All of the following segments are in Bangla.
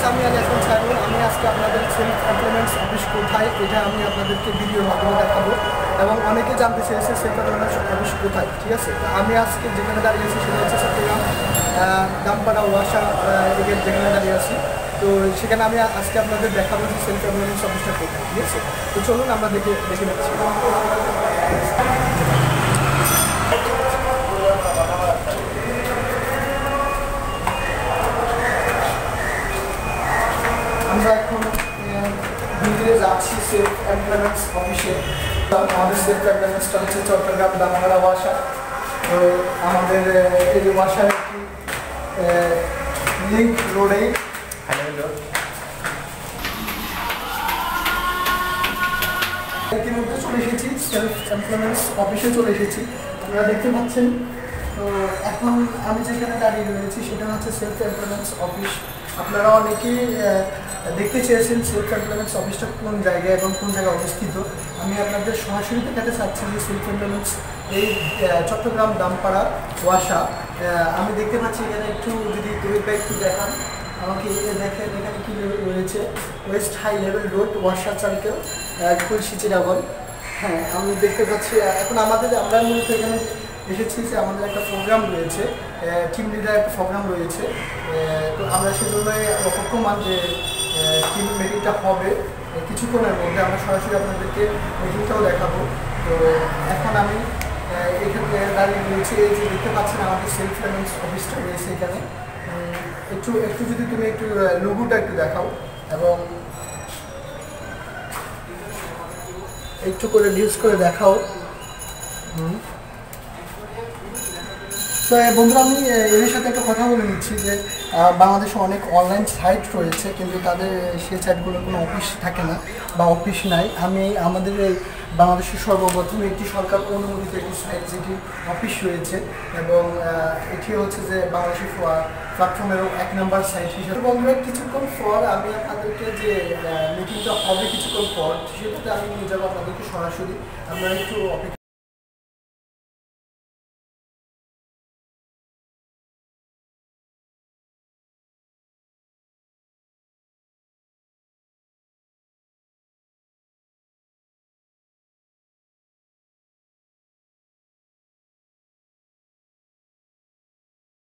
আমি এখন ছাড়ব। আমি আজকে আপনাদের সেলফ এমপ্লয়মেন্টস অফিস কোথায় এটা আমি আপনাদেরকে ভিডিওর মাধ্যমে দেখাবো এবং অনেকে জানতে চেয়েছে সেলফ এমপ্লয়মেন্টস অফিস কোথায়। ঠিক আছে, তো আমি আজকে যেখানে দাঁড়িয়ে আছি সেটা হচ্ছে চট্টগ্রাম দামপাড়া ওয়াসা এগের যেখানে দাঁড়িয়ে আছি। তো সেখানে আমি আজকে আপনাদের দেখাবো যে সেলফ এমপ্লয়মেন্টস অফিসটা কোথায়। ঠিক আছে, তো চলুন আমরা দেখে নিচ্ছি। আমরা এখন ভিতরে যাচ্ছি সেলফ এমপ্লয়মেন্টস অফিসে। আমাদের সেলফ এমপ্লয়মেন্টসটা হচ্ছে চট্টগ্রাম দামপাড়া ওয়াসা। তো আমাদের এই যে ওয়াসার একটি লিঙ্ক রোডে ইতিমধ্যে চলে এসেছি, সেলফ এমপ্লয়মেন্টস অফিসে চলে এসেছি। আপনারা দেখতে পাচ্ছেন। তো এখন আমি যেখানে দাঁড়িয়ে রয়েছি সেটা হচ্ছে সেলফ এমপ্লয়মেন্টস অফিস। আপনারা অনেকেই দেখতে চেয়েছেন সেলফ এমপ্লয়মেন্টস অফিসটা কোন জায়গায় এবং কোন জায়গায় অবস্থিত। আমি আপনাদের সরাসরি দেখাতে চাচ্ছি যে সেলফ এমপ্লয়মেন্টস এই চট্টগ্রাম দামপাড়া ওয়াসা। আমি দেখতে পাচ্ছি এখানে একটু যদি তৈরিটা একটু দেখান আমাকে, দেখেন এখানে কি রয়েছে, west high level road Wasa circle Khulshi Chiraganj. হ্যাঁ, আমি দেখতে পাচ্ছি এখন আমরা মূলত এখানে এসেছি যে আমাদের একটা প্রোগ্রাম রয়েছে, টিম লিডার একটা প্রোগ্রাম রয়েছে। তো আমরা সেজন্যই অপেক্ষমান যে টিম মিটিংটা হবে কিছুক্ষণের মধ্যে। আমরা সরাসরি আপনাদেরকে মিটিংটাও দেখাবো। তো এখন আমি এখানে দাঁড়িয়ে রয়েছি, এই যে দেখতে পাচ্ছেন আমাদের সেলফ এমপ্লয়মেন্টস অফিসটা রয়েছে এখানে। একটু যদি তুমি একটু লোগোটা একটু দেখাও এবং একটু করে ভিউজ করে দেখাও। তো বন্ধুরা, আমি এদের সাথে একটা কথা বলে নিচ্ছি যে বাংলাদেশে অনেক অনলাইন সাইট রয়েছে, কিন্তু তাদের সেই সাইটগুলোর কোনো অফিস থাকে না বা অফিস নাই। আমি আমাদের এই বাংলাদেশের সর্বপ্রথম একটি সরকার অনুমোদিত একটি সাইট যেটি অফিস রয়েছে এবং এটি হচ্ছে যে বাংলাদেশের প্ল্যাটফর্মেরও 1 নম্বর সাইট হিসেবে। বন্ধুরা, কিছুক্ষণ পর আমি আপনাদেরকে যে মিটিংটা হবে কিছুক্ষণ পর সেটাতে আমি নিয়ে যাবো আপনাদেরকে সরাসরি। আপনারা একটু অপেক্ষা।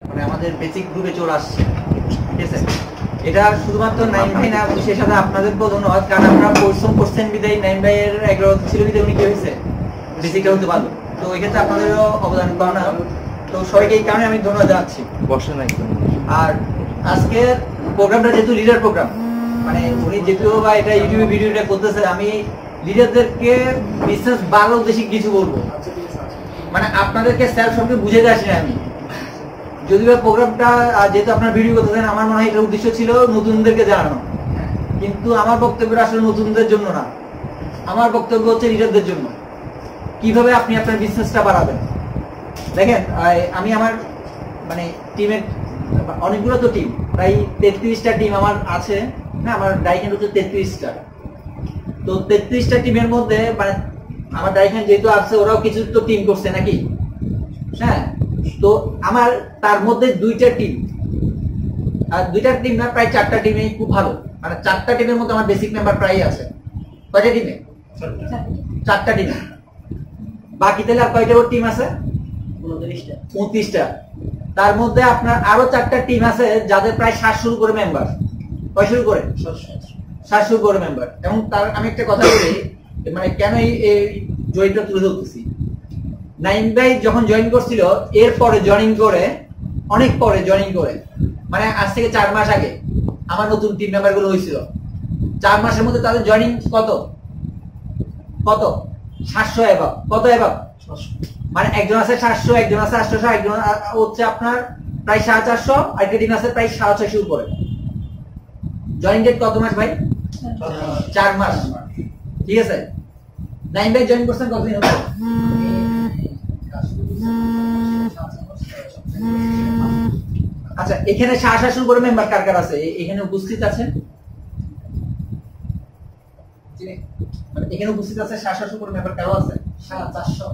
মানে আমাদের বেসিক গ্রুপে চলে আসছে। ঠিক আছে, এটা শুধুমাত্র নাইম ভাই না, সেই সাথে আপনাদেরকেও ধন্যবাদ, কারণ আপনারা পরিশ্রম করছেন বিদায় নাইম ভাইয়ের এগ্রহ ছিল বিদায় উনি কি হয়েছে বেসিকটা হতে পারলো। তো এক্ষেত্রে আপনাদেরও অবদান পাওয়া না। তো সবাইকে এই কারণে আমি ধন্যবাদ জানাচ্ছি। বসে নাই। আর আজকের প্রোগ্রামটা যেহেতু লিডার প্রোগ্রাম, মানে উনি যেহেতু বা এটা ইউটিউবে ভিডিওটা করতেছে, আমি লিডারদেরকে বিজনেস বাড়ানোর উদ্দেশ্যে কিছু বলবো। মানে আপনাদেরকে সেলফ সম্পর্কে বুঝে আসি না আমি, যদিও প্রোগ্রামটা যেহেতু আপনার ভিডিও করতেছেন, আমার মনে হয় এটার উদ্দেশ্য ছিল নতুনদেরকে জানানো, কিন্তু আমার বক্তব্যটা আসলে নতুনদের জন্য না। আমার বক্তব্য হচ্ছে লিডারদের জন্য, কিভাবে আপনি আপনার বিজনেসটা বাড়াবেন। দেখেন, আমি আমার মানে টিমের অনেকগুলো তো টিম, প্রায় 33টা টিম আমার আছে না, আমার ডাইকেন্ড হচ্ছে 33টা। তো 33টা টিমের মধ্যে মানে আমার ডাইকেন্ড যেহেতু আছে, ওরাও কিছু তো টিম করছে নাকি। হ্যাঁ, তো আমার তার মধ্যে 2টা টিম, আর 2টা টিম না, প্রায় 4টা টিমে খুব ভালো। মানে 4টা টিমের মধ্যে আমার বেসিক মেম্বার প্রায় আছে। কয়টা টিমে? 4টা টিমে। বাকি তাহলে আর কয়টা টিম আছে? 29টা। তার মধ্যে আপনার আরো 4টা টিম আছে যাদের প্রায় 700 করে মেম্বার। কয় শুরু করে? 700 করে মেম্বার। এবং তার আমি একটা কথা বলি, মানে কেন এই জয়েন্টটা তুলে ধরতেছি। নাইম ভাই যখন জয়েন করছিল, এরপরে জয়েনিং করে, অনেক পরে জয়েনিং করে, মানে আজ থেকে 4 মাস আগে আমার নতুন টিম মেম্বার গুলো হয়েছিল। 4 মাসের মধ্যে তাদের জয়েনিং কত 700 এভাব। কত এভাব? মানে একজন আছে 700, একজন আছে 800, একজন হচ্ছে আপনার প্রায় 450, আর একটা টিম আছে প্রায় 650 উপরে। জয়েনিং ডেট কত মাস ভাই? 4 মাস। ঠিক আছে, নাইম ভাই জয়েন করছেন কতদিন হলো? আচ্ছা, এখানে 750 করে মেম্বার কার কার আছে এখানে উপস্থিত আছেন? মানে এখানে উপস্থিত আছে 750 করে মেম্বার কারো আছে? 700।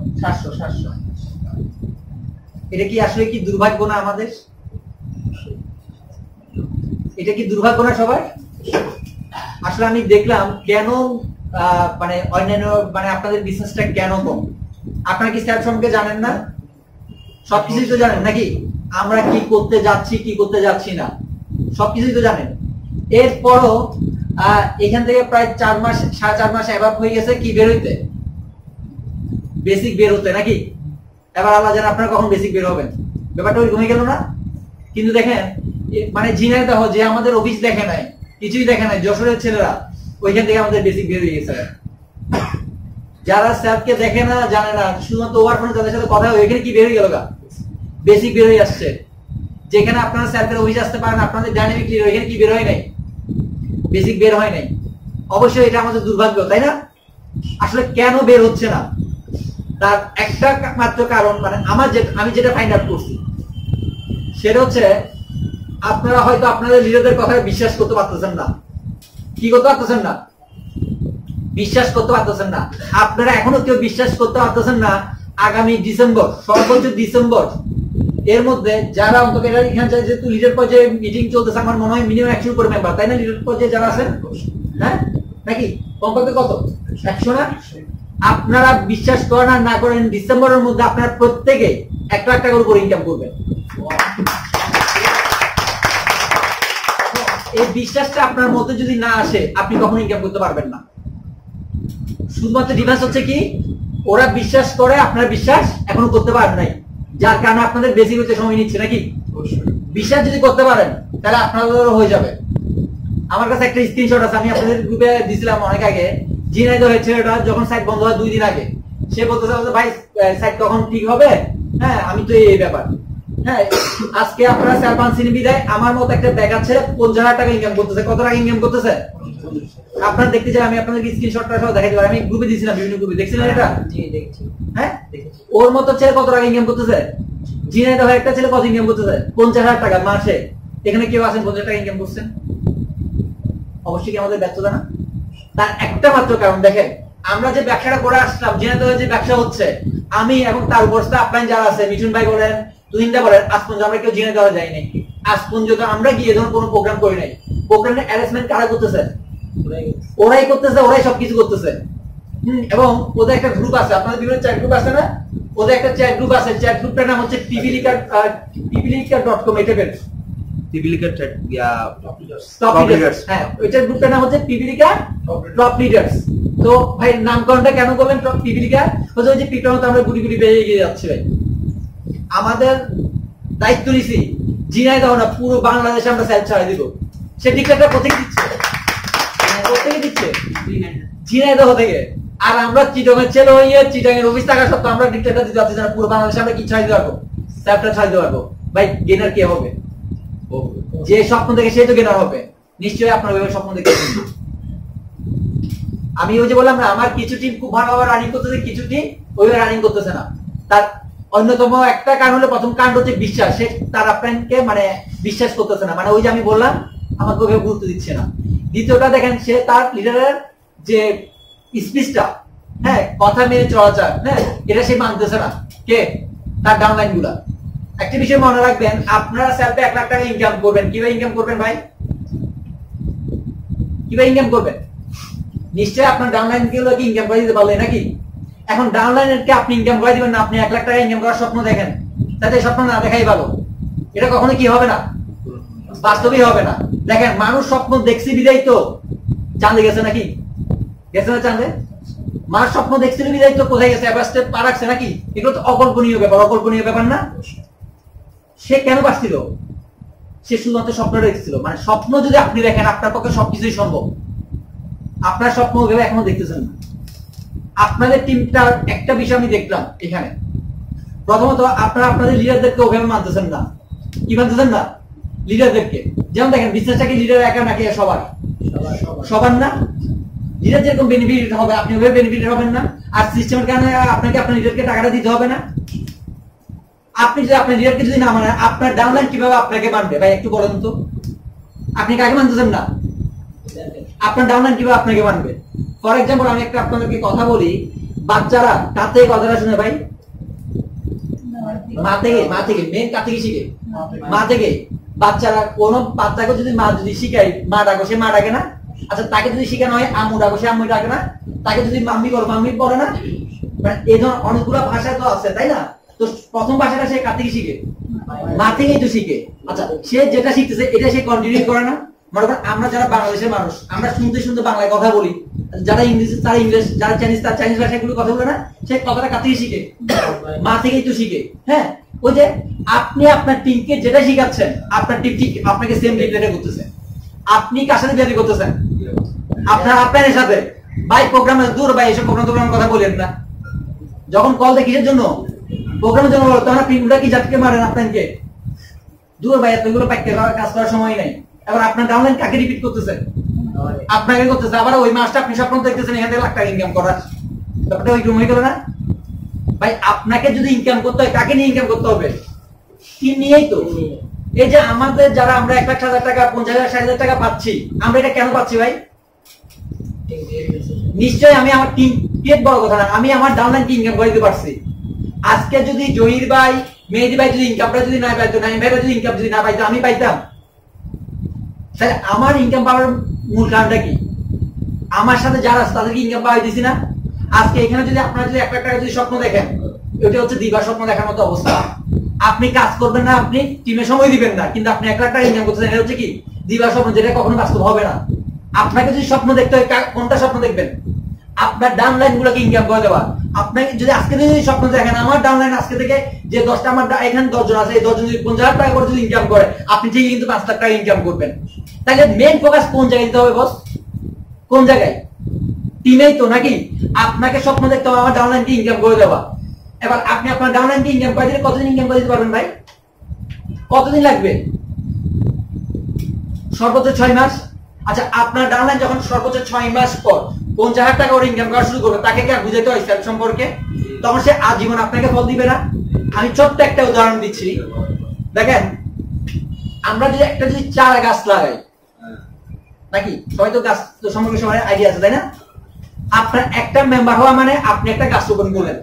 এটা কি আসলে কি দুর্ভাগ্য না আমাদের? এটা কি দুর্ভাগ্য না সবার? আসলে আমি দেখলাম কেন মানে অন্যান্য মানে আপনাদের বিজনেসটা কেন কম। আপনারা কি স্যার সম্পর্কে জানেন না? সবকিছুই তো জানেন নাকি? আমরা কি করতে যাচ্ছি কি করতে যাচ্ছি না সবকিছুই তো জানেন। এরপরও এখান থেকে প্রায় 4 মাস 4.5 মাস অ্যাভাব হয়ে গেছে কি বের হইতে, বেসিক বের হতে নাকি? এবার আল্লাহ জানে আপনারা কখন বেসিক বের হবেন, ব্যাপারটা ওই ঘুমিয়ে গেল না? কিন্তু দেখেন মানে ঝিনাইদহ যে আমাদের অফিস দেখে নাই, কিছুই দেখে নাই, যশোরের ছেলেরা ওইখান থেকে আমাদের বেসিক বের হয়ে গেছে। যারা স্যারকে দেখে না জানে না, শুধুমাত্র ওভারফ্রন্ট তাদের সাথে কথা হয়, ওইখানে কি বের হয়ে গেল গা, বেসিক বের হয়ে আসছে। যেখানে আপনারা স্যারদের অফিস আসতে পারেন, আপনাদের ডাইনামিক লিডার, ওইখানে কি বের হয় নাই, বেসিক বের হয় নাই। অবশ্যই এটা আমাদের দুর্ভাগ্য, তাই না? আসলে কেন বের হচ্ছে না তার একটা মাত্র কারণ, মানে আমি যেটা ফাইন্ড আউট করছি সেটা হচ্ছে আপনারা হয়তো আপনাদের লিডারদের কথায় বিশ্বাস করতে পারতেছেন না। কি করতে পারতেছেন না? বিশ্বাস করতে পারতেছেন না। আপনারা এখনো কেউ বিশ্বাস করতে পারতেছেন না আগামী ডিসেম্বর, সর্বোচ্চ ডিসেম্বর এর মধ্যে যারা অন্তত এখানে যেহেতু লিডার পর্যায়ে মিটিং চলতেছে, আমার মনে হয় মিনিমাম 100 উপরে মেম্বার, তাই না? লিডার পর্যায়ে যারা আছেন, হ্যাঁ নাকি? কমপক্ষে কত? 100 না? আপনারা বিশ্বাস করেন আর না করেন, ডিসেম্বরের মধ্যে আপনারা প্রত্যেকে 1 লাখ টাকার উপর ইনকাম করবেন। এই বিশ্বাসটা আপনার মধ্যে যদি না আসে, আপনি কখনো ইনকাম করতে পারবেন না। শুধুমাত্র ডিফারেন্স হচ্ছে কি, ওরা বিশ্বাস করে, আপনারা বিশ্বাস এখনো করতে পারেন নাই, যার কারণে আপনাদের বেশি হতে সময় নিচ্ছে নাকি? বিশ্বাস যদি করতে পারেন তাহলে আপনাদের হয়ে যাবে। আমার কাছে একটা স্ক্রিনশট আছে, আমি আপনাদের গ্রুপে দিয়েছিলাম অনেক আগে। ঝিনাইদহ হয়েছে এটা যখন সাইট বন্ধ হয় 2 দিন আগে, সে বলতেছে ভাই সাইট কখন ঠিক হবে, হ্যাঁ আমি তো এই ব্যাপার, হ্যাঁ আজকে আপনারা 4-5 দিন বিদায়, আমার মতো একটা ব্যাগ আছে 50,000 টাকা ইনকাম করতেছে। কত টাকা ইনকাম করতেছে আপনারা দেখতে চাই? আমি আপনাদের স্ক্রিনশটটা সহ দেখাইতে পারি, আমি গ্রুপে দিয়েছিলাম, বিভিন্ন গ্রুপে দেখছিলেন এটা? জি দেখছি। হ্যাঁ ওর মতো ছেলে কত টাকা ইনকাম করতেছে? ঝিনাইদহ একটা ছেলে কত ইনকাম করতেছে? 50,000 টাকা মাসে। এখানে কেউ আছেন 50,000 টাকা ইনকাম করছেন? অবশ্যই কি আমাদের ব্যর্থতা না? তার একটা মাত্র কারণ দেখেন, আমরা যে ব্যবসাটা করে আসলাম, ঝিনাইদহ যে ব্যবসা হচ্ছে, আমি এবং তার উপর আপনার যারা আছে, মিঠুন ভাই বলেন, তুহিনদা বলেন, আজ পর্যন্ত আমরা কেউ ঝিনাইদহ যাই নাই। আজ পর্যন্ত আমরা গিয়ে ধরুন কোনো প্রোগ্রাম করি নাই। প্রোগ্রামের অ্যারেঞ্জমেন্ট কারা করতেছে? ওরাই করতেছে, ওরাই সবকিছু করতেছে। এবং ওদের একটা গ্রুপ আছে, আপনাদের বিভিন্ন চ্যাট গ্রুপ আছে না? ওদের একটা চ্যাট গ্রুপ আছে, চ্যাট গ্রুপটার নাম হচ্ছে pibilica.com। এটা বের পিপিলিকা টপ লিডার্স, হ্যাঁ ওইটার গ্রুপটার নাম হচ্ছে পিপিলিকা টপ লিডার্স। তো ভাই নামকরণটা কেন করলেন টপ পিপিলিকা? হচ্ছে ওই যে পিটার মতো আমরা গুটি গুটি বেরিয়ে গিয়ে যাচ্ছি। ভাই আমাদের দায়িত্ব নিছি, ঝিনাইদহ না পুরো বাংলাদেশে আমরা সেলফ ছাড়াই দিব। সে টিকেটটা কোথায় দিচ্ছে? কোথায় দিচ্ছে? ঝিনাইদহ থেকে। আর আমরা চিটংয়ের ছেলে হইয়ে চিটংয়ের অফিস থাকা সত্ত্বেও আমরা টিকেটটা দিতে পারছি না। পুরো বাংলাদেশে আমরা কি ছাড়াই দিতে পারবো? সেলফটা ছাড়াই দিতে পারবো। ভাই গেনার কে হবে? যে স্বপ্ন দেখে সে তো গেনার হবে। নিশ্চয়ই আপনার ওইভাবে স্বপ্ন দেখে। আমি ওই যে বললাম না, আমার কিছু টিম খুব ভালোভাবে রানিং করতেছে, কিছু টিম ওইভাবে রানিং করতেছে না। তার অন্যতম একটা কারণ হলো, প্রথম কারণ হচ্ছে বিশ্বাস। সে তার আপনাকে মানে বিশ্বাস করতেছে না, মানে ওই যে আমি বললাম আমাকে ওইভাবে গুরুত্ব দিচ্ছে না। দ্বিতীয়টা দেখেন, সে তার লিডারের যে স্পিচটা, হ্যাঁ কথা মেনে চলাচল, হ্যাঁ এটা সে মানতেছে না। কে? তার ডাউনলাইন গুলা। একটা বিষয় মনে রাখবেন, আপনারা সেলফে 1 লাখ টাকা ইনকাম করবেন। কিভাবে ইনকাম করবেন ভাই? কিভাবে ইনকাম করবেন? নিশ্চয়ই আপনার ডাউনলাইন গুলোকে ইনকাম করে দিতে পারলেন নাকি? এখন ডাউনলাইনকে আপনি ইনকাম করে দিবেন না, আপনি 1 লাখ টাকা ইনকাম করার স্বপ্ন দেখেন, তাতে স্বপ্ন না দেখাই ভালো। এটা কখনো কি হবে না, বাস্তবেই হবে না। দেখেন মানুষ স্বপ্ন দেখছি বিদায় তো চাঁদে গেছে নাকি? গেছে না চাঁদে? মানুষ স্বপ্ন দেখছিল বিদায় তো কোথায় গেছে? এভারেস্টে পা রাখছে নাকি? এগুলো তো অকল্পনীয় ব্যাপার, অকল্পনীয় ব্যাপার না? সে কেন বাঁচছিল? সে শুধুমাত্র স্বপ্ন দেখছিল। মানে স্বপ্ন যদি আপনি দেখেন, আপনার পক্ষে সবকিছুই সম্ভব। আপনার স্বপ্ন ভেবে এখনো দেখতেছেন না। আপনাদের টিমটার একটা বিষয় আমি দেখলাম এখানে, প্রথমত আপনারা আপনাদের লিডারদেরকে ওভাবে মানতেছেন না। কি মানতেছেন না? লিডারদেরকে। যেমন দেখেন বিজনেসটাকে লিডার একা নাকি সবার? সবার না। লিডার যেরকম বেনিফিট হবে আপনি ওভাবে বেনিফিট হবেন না। আর সিস্টেমের কারণে আপনাকে আপনার লিডারকে টাকাটা দিতে হবে না। আপনি যদি আপনার লিডারকে যদি না মানেন, আপনার ডাউনলাইন কিভাবে আপনাকে মানবে ভাই একটু বলেন তো? আপনি কাকে মানতেছেন না? আপনার ডাউনলাইন কিভাবে আপনাকে মানবে? ফর এক্সাম্পল আমি একটা আপনাদেরকে কথা বলি, বাচ্চারা কার থেকে কথাটা শুনে ভাই? মা থেকে। মা থেকে। মেন কার থেকে শিখে? মা থেকে। বাচ্চারা কোন বাচ্চাকে যদি মা যদি শিখায় মা ডাকো, সে মা ডাকে না? আচ্ছা তাকে যদি শিখানো হয় আম্মু ডাকো, সে আম্মু ডাকে না? তাকে যদি মাম্মি করো, মাম্মি পড়ে না? মানে এই ধরনের অনেকগুলো ভাষা তো আছে, তাই না? তো প্রথম ভাষাটা সে কার থেকে শিখে? মা থেকেই তো শিখে। আচ্ছা সে যেটা শিখতেছে এটা সে কন্টিনিউ করে না? মনে করেন আমরা যারা বাংলাদেশের মানুষ, আমরা শুনতে শুনতে বাংলায় কথা বলি, যারা ইংলিশ তারা ইংলিশ, যারা চাইনিজ তারা চাইনিজ ভাষাগুলো কথা বলে না? সে কথাটা কার থেকে শিখে? মা থেকেই তো শিখে। হ্যাঁ, ওই যে আপনি আপনার টিমকে যেটা শিখাচ্ছেন, আপনার টিম ঠিক আপনাকে সেম রিপ্লেটা করতেছে। আপনি কার সাথে বিয়ে করতেছেন? আপনার আপনার সাথে। ভাই প্রোগ্রামে দূর ভাই, এসব প্রোগ্রামের কথা বলেন না। যখন কল দেয় কিসের জন্য? প্রোগ্রামের জন্য বলো, তখন পিনটা কি জাতকে মারেন আপনাকে? দূর ভাই, এতগুলো প্যাকেট কাজ করার সময় নাই। এবার আপনার ডাউনলাইন কাকে রিপিট করতেছেন? আপনাকে করতেছে। আবার ওই মাসটা আপনি স্বপ্ন দেখতেছেন এখান থেকে লাখ টাকা ইনকাম করার, ব্যাপারটা ওই হয়ে গেল না ভাই? আপনাকে যদি ইনকাম করতে হয় কাকে নিয়ে ইনকাম করতে হবে? কি নিয়েই তো। এই যে আমাদের যারা আমরা 1,00,000 টাকা 50,000 60,000 টাকা পাচ্ছি, আমরা এটা কেন পাচ্ছি ভাই? নিশ্চয়ই আমি আমার টিম পেট বড় কথা না, আমি আমার ডাউনলাইনকে ইনকাম করে দিতে পারছি। আজকে যদি জহির ভাই মেহেদি ভাই যদি ইনকামটা যদি না পাইতো, নাইম ভাই যদি ইনকাম যদি না পাইতো, আমি পাইতাম? তাহলে আমার ইনকাম পাওয়ার মূল কারণটা কি? আমার সাথে যারা আছে তাদেরকে ইনকাম পাওয়াই দিছি না? আজকে এখানে যদি আপনারা যদি 1,00,000 টাকা যদি স্বপ্ন দেখেন, এটা হচ্ছে দিবা স্বপ্ন দেখার মতো অবস্থা। আপনি কাজ করবেন না, আপনি টিমে সময় দিবেন না, কিন্তু আপনি 1,00,000 টাকা ইনকাম করতেছেন, এটা হচ্ছে কি দিবা স্বপ্ন, যেটা কখনো বাস্তব হবে না। আপনাকে যদি স্বপ্ন দেখতে হয় কোনটা স্বপ্ন দেখবেন? আপনার ডাউনলাইন গুলোকে ইনকাম করে দেওয়া। আপনাকে যদি আজকে যদি স্বপ্ন দেখেন আমার ডাউনলাইন আজকে থেকে যে 10টা আমার এখানে 10 জন আছে, এই 10 জন যদি 50,000 টাকা করে যদি ইনকাম করে, আপনি ঠিকই কিন্তু 5 লাখ টাকা ইনকাম করবেন। তাহলে মেইন ফোকাস কোন জায়গায় দিতে হবে বস? কোন জায়গায়? টিমেই তো, নাকি? আপনাকে স্বপ্ন দেখতে হবে আমার ডাউনলাইনকে ইনকাম করে দেওয়া। এবার আপনি আপনার ডাউনলাইনকে ইনকাম করে দিলে কতদিন ইনকাম করে দিতে পারবেন ভাই? কতদিন লাগবে? সর্বোচ্চ 6 মাস। আচ্ছা আপনার ডাউনলাইন যখন সর্বোচ্চ 6 মাস পর 50,000 টাকা করে ইনকাম করা শুরু করবে, তাকে কি আর বুঝাইতে হয় সেলফ সম্পর্কে? তখন সে আজীবন আপনাকে ফল দিবে না? আমি ছোট্ট একটা উদাহরণ দিচ্ছি, দেখেন আমরা যদি একটা যদি চারা গাছ লাগাই, নাকি সবাই তো গাছ সম্পর্কে সবাই আইডিয়া আছে, তাই না? আপনার একটা মেম্বার হওয়া মানে আপনি একটা গাছ রোপণ করলেন।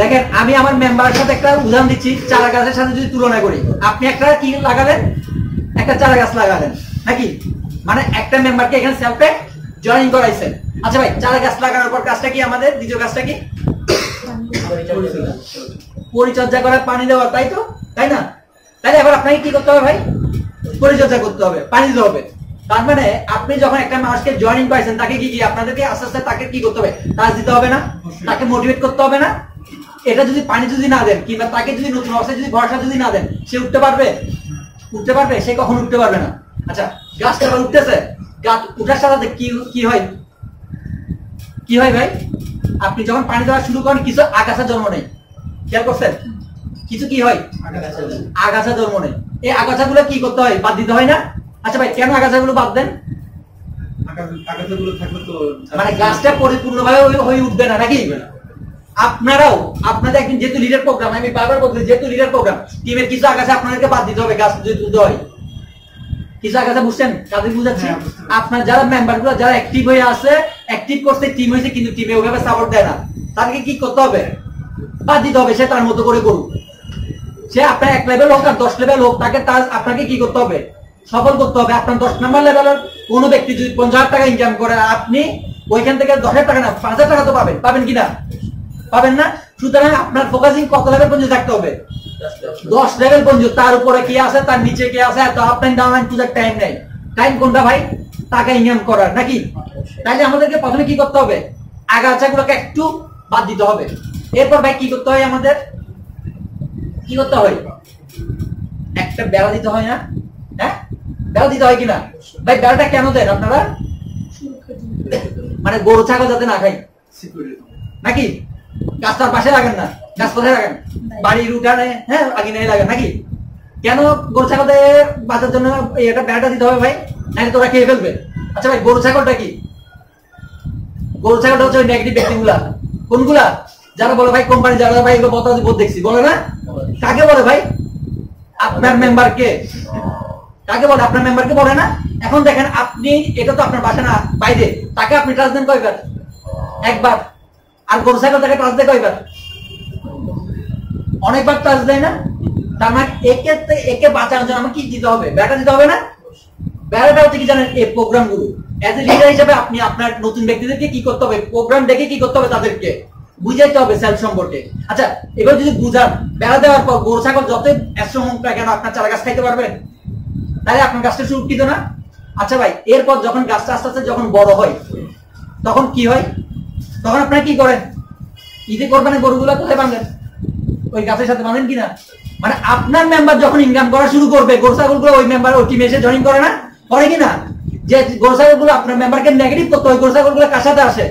দেখেন আমি আমার মেম্বারের সাথে একটা উদাহরণ দিচ্ছি, চারা গাছের সাথে যদি তুলনা করি, আপনি একটা কি লাগালেন? একটা চারা গাছ লাগালেন, নাকি? মানে একটা মেম্বারকে এখানে সেলফে জয়েন করাইছেন। আচ্ছা ভাই, চারা গাছ লাগানোর পর কাজটা কি আমাদের? দ্বিতীয় কাজটা কি? পরিচর্যা করা, পানি দেওয়া, তাই তো, তাই না? তাহলে এবার আপনাকে কি করতে হবে ভাই? পরিচর্যা করতে হবে, পানি দিতে হবে। তার মানে আপনি যখন একটা মানুষকে জয়েনিং করেছেন, তাকে কি কি আপনাদেরকে আস্তে আস্তে তাকে কি করতে হবে? কাজ দিতে হবে না? তাকে মোটিভেট করতে হবে না? এটা যদি পানি যদি না দেন, কিংবা তাকে যদি নতুন অবস্থায় যদি ভরসা যদি না দেন, সে উঠতে পারবে? উঠতে পারবে? সে কখন উঠতে পারবে না। আচ্ছা গাছটা উঠতেছে, গাছ উঠার সাথে কি হয়? কি হয় ভাই? আপনি যখন পানি দেওয়া শুরু করেন, কিছু আগাছা জন্ম নেই, খেয়াল করছেন? কিছু কি হয়? আগাছা জন্ম নেই। এই আগাছাগুলো কি করতে হয়? বাদ দিতে হয় না? আচ্ছা ভাই, কেন আগাছাগুলো বাদ দেন? মানে গাছটা পরিপূর্ণভাবে হয়ে উঠবে না, নাকি? আপনারাও আপনাদের একদিন যেহেতু লিডার প্রোগ্রাম, আমি বারবার বলছি যেহেতু লিডার প্রোগ্রাম, টিমের কিছু আগাছা আপনাদেরকে বাদ দিতে হবে, গাছ যদি তুলতে হয়। কিছু আগাছা বুঝছেন? কাদের বুঝাচ্ছি? আপনার যারা মেম্বার গুলো যারা অ্যাক্টিভ হয়ে আছে, অ্যাক্টিভ করছে, টিম হয়েছে, কিন্তু টিমে ওইভাবে সাপোর্ট দেয় না, তাদেরকে কি করতে হবে? বাদ দিতে হবে। সে তার মতো করে করুক, সে আপনার 1 লেভেল হোক আর 10 লেভেল হোক, তাকে আপনাকে কি করতে হবে? সফল করতে হবে। আপনার 10 নম্বর লেভেলের কোন ব্যক্তি যদি 50,000 টাকা ইনকাম করে, আপনি ওইখান থেকে 10,000 টাকা না 5,000 টাকা তো পাবেন, পাবেন কিনা? পাবেন না? সুতরাং আপনার ফোকাসিং কত লেভেল পর্যন্ত থাকতে হবে? 10 লেভেল পর্যন্ত। তার উপরে কি আছে, তার নিচে কি আছে, এত আপ এন্ড ডাউন খুঁজার টাইম নেই। টাইম কোনটা ভাই? টাকা ইনকাম করার, নাকি? তাইলে আমাদেরকে প্রথমে কি করতে হবে? আগাছাগুলোকে একটু বাদ দিতে হবে। এরপর ভাই কি করতে হয়? আমাদের কি করতে হয়? একটা বেড়া দিতে হয় না? হ্যাঁ, বেড়া দিতে হয় কিনা ভাই? বেড়াটা কেন দেন আপনারা? মানে গরু ছাগল যাতে না খাই, নাকি? গাছটার পাশে লাগান না, গাছ কোথায় লাগান? বাড়ির উঠানে, হ্যাঁ, আগে লাগান, নাকি? কেন গরু ছাগলের বাঁচার জন্য এটা বেড়াটা দিতে হবে ভাই? নাকি তোরা খেয়ে ফেলবে? আচ্ছা ভাই, গরু ছাগলটা কি? গরু ছাগলটা হচ্ছে ওই নেগেটিভ ব্যক্তিগুলা। কোনগুলা? যারা বলে ভাই কোম্পানি, যারা ভাই এগুলো বতাদি বোধ দেখছি, বলে না? কাকে বলে ভাই? আপনার মেম্বারকে। কাকে বলে? আপনার মেম্বারকে বলে না? এখন দেখেন আপনি, এটা তো আপনার বাসা না, বাইরে, তাকে আপনি টাচ দেন কয়বার? একবার। আর গরু ছাগল তাকে টাচ দেয় কয়বার? অনেকবার টাচ দেয় না? তার মানে একে বাঁচানোর জন্য আমাকে কি দিতে হবে? বেড়া দিতে হবে না? বেড়াটা হচ্ছে কি জানেন? এই প্রোগ্রামগুলো এজ এ লিডার হিসেবে আপনি আপনার নতুন ব্যক্তিদেরকে কি করতে হবে? প্রোগ্রাম দেখে কি করতে হবে? তাদেরকে বুঝাইতে হবে সেলফ সম্পর্কে। আচ্ছা, এবার যদি বুঝান, বেড়া দেওয়ার পর গরু ছাগল যতই একশো হোমটা কেন আপনার চারা গাছ খাইতে পারবেন? তাহলে আপনার গাছটা সুরক্ষিত না? আচ্ছা ভাই, এরপর যখন গাছটা আস্তে আস্তে যখন বড় হয়, তখন কি হয়? তখন আপনারা কি করেন? ঈদে কোরবানি গরুগুলা কোথায় বাঁধেন? ওই গাছের সাথে বাঁধেন কিনা? মানে আপনার মেম্বার যখন ইনকাম করা শুরু করবে, গরু ছাগলগুলো ওই মেম্বার ওই টিমে এসে জয়েন করে না? করে কিনা? যে গরু ছাগলগুলো আপনার মেম্বারকে নেগেটিভ করতে, ওই গরু ছাগলগুলো কার সাথে আসে?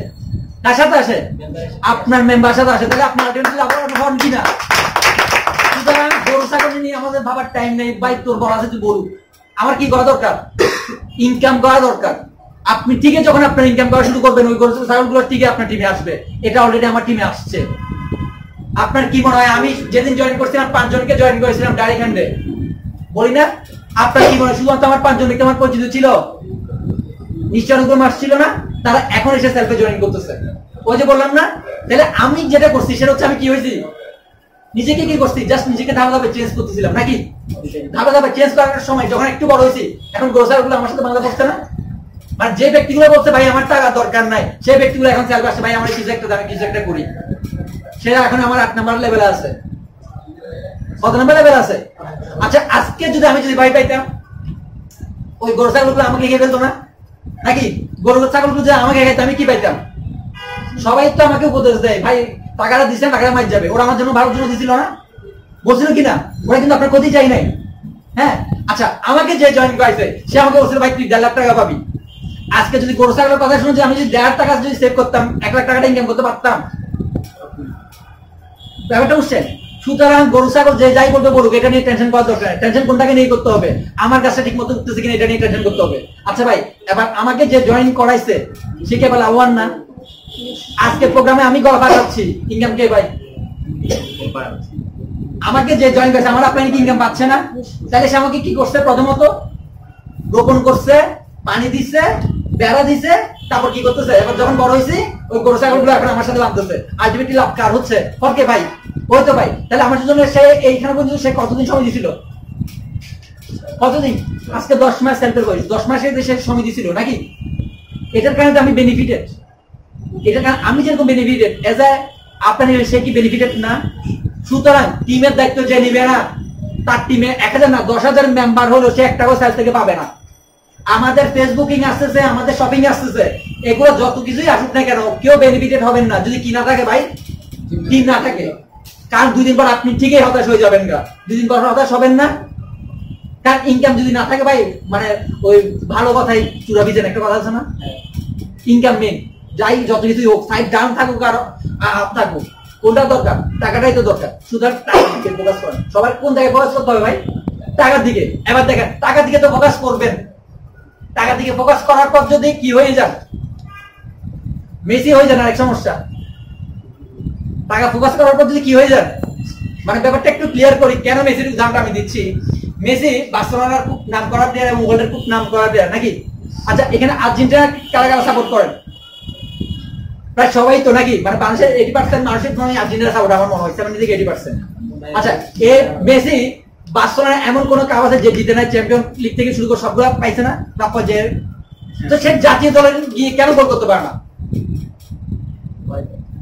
কার সাথে আসে? আপনার মেম্বার সাথে আসে। তাহলে আপনি আলটিমেটলি লাভবান হন কিনা? সুতরাং গরু ছাগল নিয়ে আমাদের ভাবার টাইম নেই। ভাই তোর বলা আছে তুই বলুক, আমার কি করা দরকার? ইনকাম করা দরকার। আপনি ঠিকই যখন আপনার ইনকাম করা শুরু করবেন, ওই গরু ছাগলগুলো ঠিকই আপনার টিমে আসবে। এটা অলরেডি আমার টিমে আসছে। আপনার কি মনে হয়? আমি যেদিন জয়েন করছিলাম 5 জনকে জয়েন করেছিলাম ডাইরেক্ট হ্যান্ডে, বলি না? আপনার কি মনে হয় শুধুমাত্র আমার 5 জন ব্যক্তি আমার পরিচিত ছিল? নিশ্চয় কোনো মাস ছিল না? তারা এখন এসে সেলফে জয়েন করতেছে। ওই যে বললাম না? তাহলে আমি যেটা করছি সেটা হচ্ছে, আমি কি হয়েছি? নিজেকে কি করছি? জাস্ট নিজেকে ধাপে ধাপে চেঞ্জ করতেছিলাম, নাকি? ধাপে ধাপে চেঞ্জ করার সময় যখন একটু বড় হয়েছি, এখন গ্রোসারগুলো আমার সাথে বাংলা পড়ছে না? মানে যে ব্যক্তিগুলো বলছে ভাই আমার টাকা দরকার নাই, সেই ব্যক্তিগুলো এখন সেলফে আসছে, ভাই আমার কিছু একটা দামি কিছু একটা করি। সেটা এখন আমার 8 নাম্বার লেভেলে আছে। কত নাম্বার লেভেল আছে? আচ্ছা, আজকে যদি আমি যদি ভাই পাইতাম, ওই গরু ছাগলগুলো আমাকে খেয়ে ফেলতো না? নাকি? গরু ছাগলগুলো যদি আমাকে খেতে, আমি কি পাইতাম? সবাই তো আমাকে উপদেশ দেয়, ভাই টাকাটা দিচ্ছেন, টাকাটা মার যাবে। ওরা আমার জন্য ভালোর জন্য দিছিল না? বলছিল কিনা? ওরা কিন্তু আপনার ক্ষতি চাই নাই। হ্যাঁ, আচ্ছা, আমাকে যে জয়েন করাইছে সে আমাকে বলছিল ভাই তুই 1.5 লাখ টাকা পাবি। আজকে যদি গরু ছাগলের কথা শুনে, আমি যদি 1.5 টাকা যদি সেভ করতাম, 1 লাখ টাকাটা ইনকাম করতে পারতাম। ব্যাপারটা বুঝছেন? সুতরাং গরু ছাগল যে যাই বলবে বলুক, এটা নিয়ে টেনশন করার দরকার নেই। টেনশন কোনটাকে নিয়ে করতে হবে? আমার কাছে ঠিক মতো উঠতেছে কিনা এটা নিয়ে টেনশন করতে হবে। আচ্ছা ভাই, এবার আমাকে যে জয়েন করাইছে সে কে বলে লাভবান না? আজকে প্রোগ্রামে আমি গলা পাঠাচ্ছি, ইনকাম কে ভাই? আমাকে যে জয়েন করেছে, আমার আপনার কি ইনকাম পাচ্ছে না? তাহলে সে আমাকে কি করছে? প্রথমত রোপণ করছে, পানি দিচ্ছে, বেড়া দিছে, তারপর কি করতেছে? এবার যখন বড় হয়েছে, ওই গরু ছাগলগুলো এখন আমার সাথে বাঁধতেছে। আলটিমেটলি লাভ কার হচ্ছে? ফরকে ভাই। ওই তো ভাই। তাহলে আমার জন্য সে এইখানে পর্যন্ত সে কতদিন সময় দিছিল? কতদিন? আজকে 10 মাস সেলফের বয়স, 10 মাসের দেশে সময় দিছিল, নাকি? এটার কারণে আমি বেনিফিটেড। এটার কারণে আমি যেরকম বেনিফিটেড, এজ এ আপনার সে কি বেনিফিটেড না? সুতরাং টিমের দায়িত্ব যে নিবে না, তার টিমে 1000 না 10,000 মেম্বার হলো, সে একটাও সেল থেকে পাবে না। আমাদের ফেসবুকিং আসতেছে, আমাদের শপিং আসতেছে, এগুলো যত কিছুই আসুক না কেন, কেউ বেনিফিটেড হবেন না যদি কি না থাকে ভাই, টিম না থাকে। কারণ 2 দিন পর আপনি ঠিকই হতাশ হয়ে যাবেন গা। 2 দিন পর হতাশ হবেন না? কারণ ইনকাম যদি না থাকে ভাই, মানে ওই ভালো কথাই চূড়া বিজেন একটা কথা আছে না? ইনকাম মেন, যাই যত কিছুই হোক, সাইড ডাউন থাকুক আর আপ থাকুক, কোনটা দরকার? টাকাটাই তো দরকার। সুতরাং টাকার দিকে ফোকাস করেন। সবার কোন জায়গায় ফোকাস করতে হবে ভাই? টাকার দিকে। এবার দেখেন, টাকার দিকে তো ফোকাস করবেন। টাকার দিকে ফোকাস করার পর যদি কি হয়ে যান, মেসি হয়ে যান, আরেক সমস্যা। টাকা ফোকাস করার পর যদি কি হয়ে যান, মানে ব্যাপারটা একটু ক্লিয়ার করি, কেন মেসির উদাহরণটা আমি দিচ্ছি। মেসি বার্সেলোনার খুব নাম করা প্লেয়ার এবং ওয়ার্ল্ডের খুব নাম করা প্লেয়ার, নাকি? আচ্ছা, এখানে আর্জেন্টিনা কারা কারা সাপোর্ট করেন? প্রায় সবাই তো, নাকি? মানে বাংলাদেশের 80% মানুষের আর্জেন্টিনা সাপোর্ট, আমার মনে হয় 70 থেকে 80%। আচ্ছা, এ মেসি বার্সেলোনা এমন কোন কাজ আছে যে জিতে নাই? চ্যাম্পিয়ন লিগ থেকে শুরু করে সবগুলো পাইছে না প্রাপ্য যে? তো সে জাতীয় দলে গিয়ে কেন গোল করতে পারে না?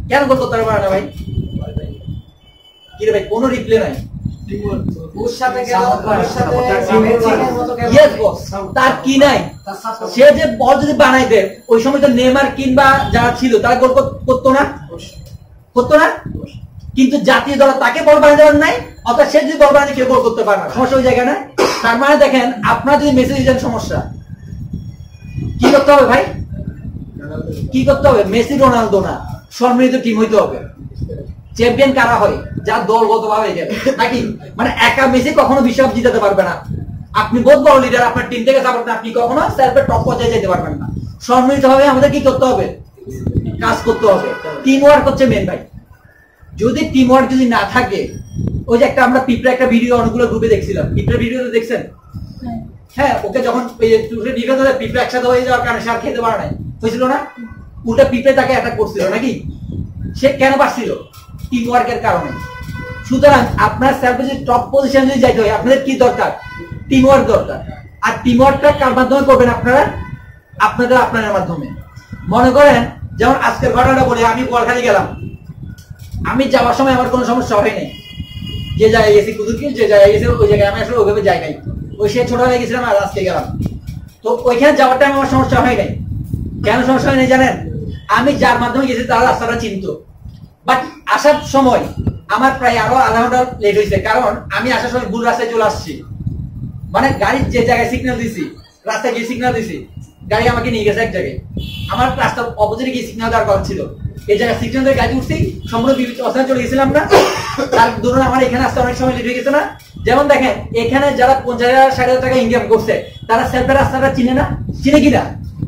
কেন গোল করতে পারে না ভাই? কি রে ভাই, কোনো রিপ্লে নাই। তার কি নাই? সে যে বল যদি বানাই দেয়, ওই সময় তো নেইমার কিংবা যারা ছিল তারা গোল করতো না? করতো না? কিন্তু জাতীয় দল তাকে বল বানিয়ে দেওয়ার নাই, অর্থাৎ সে যদি বল বানিয়ে কেউ গোল করতে পারে না। সমস্যা ওই জায়গায় না? তার মানে দেখেন, আপনার যদি মেসেজ দেন সমস্যা, কি করতে হবে ভাই? কি করতে হবে? মেসি রোনালদো না, সম্মিলিত টিম হইতে হবে। চ্যাম্পিয়ন কারা হয়? যার দলগত ভাবে যাবে, নাকি? মানে একা মেসি কখনো বিশ্বকাপ জিতাতে পারবে না। আপনি বহুত বড় লিডার, আপনার টিম থেকে সাপোর্ট না, আপনি কখনো সেলফের টপ পর্যায়ে যেতে পারবেন না। সম্মিলিত ভাবে আমাদের কি করতে হবে? কাজ করতে হবে। টিম ওয়ার্ক হচ্ছে মেন ভাই। যদি টিম ওয়ার্ক যদি না থাকে, ওই যে একটা আমরা পিঁপড়া একটা ভিডিও অনেকগুলো গ্রুপে দেখছিলাম, পিঁপড়া ভিডিও দেখছেন? হ্যাঁ, ওকে যখন পিঁপড়ে একসাথে হয়ে যাওয়ার কারণে সে আর খেতে পারে নাই, হয়েছিল না? উল্টা পিঁপড়ে তাকে অ্যাটাক করছিল নাকি? সে কেন পারছিল? টিম ওয়ার্কের কারণে। সুতরাং আপনার সেলফে যদি টপ পজিশনে যদি যাইতে হয়, আপনাদের কি দরকার? টিম ওয়ার্ক দরকার। আর টিম ওয়ার্কটা কার মাধ্যমে করবেন আপনারা? আপনাদের মাধ্যমে। মনে করেন যেমন আজকের ঘটনাটা বলি, আমি বোয়ালখালী গেলাম, আমি যাওয়ার সময় আমার কোনো সমস্যা হয় নাই। যে জায়গায় গেছি কুদুরকিল, যে জায়গায় গেছি ওই জায়গায় আমি আসলে ওইভাবে যাই নাই, ওই সে ছোটবেলায় গেছিলাম আর আজকে গেলাম, তো ওইখানে যাওয়ার টাইম আমার সমস্যা হয় নাই। কেন সমস্যা হয় নাই জানেন? আমি যার মাধ্যমে গেছি তারা রাস্তাটা চিনত। বাট আসার সময় আমার প্রায় আরো আধা ঘন্টা লেট হয়েছে, কারণ আমি আসার সময় ভুল রাস্তায় চলে আসছি। মানে গাড়ির যে জায়গায় সিগন্যাল দিছি, রাস্তায় গিয়ে সিগন্যাল দিছি, গাড়ি আমাকে নিয়ে গেছে এক জায়গায়, আমার রাস্তার অপোজিটে গিয়ে সিগন্যাল দেওয়ার কথা ছিল। এই জায়গায় সিগন্যাল দিয়ে গাড়ি উঠছি, সম্পূর্ণ বিপরীত অবস্থানে চলে গেছিলাম না। তার ধরুন আমার এখানে আসতে অনেক সময় লেট হয়ে গেছে না? যেমন দেখেন এখানে যারা 50,000-60,000 টাকা ইনকাম করছে, তারা সেলফের রাস্তাটা চিনে না? চিনে কিনা?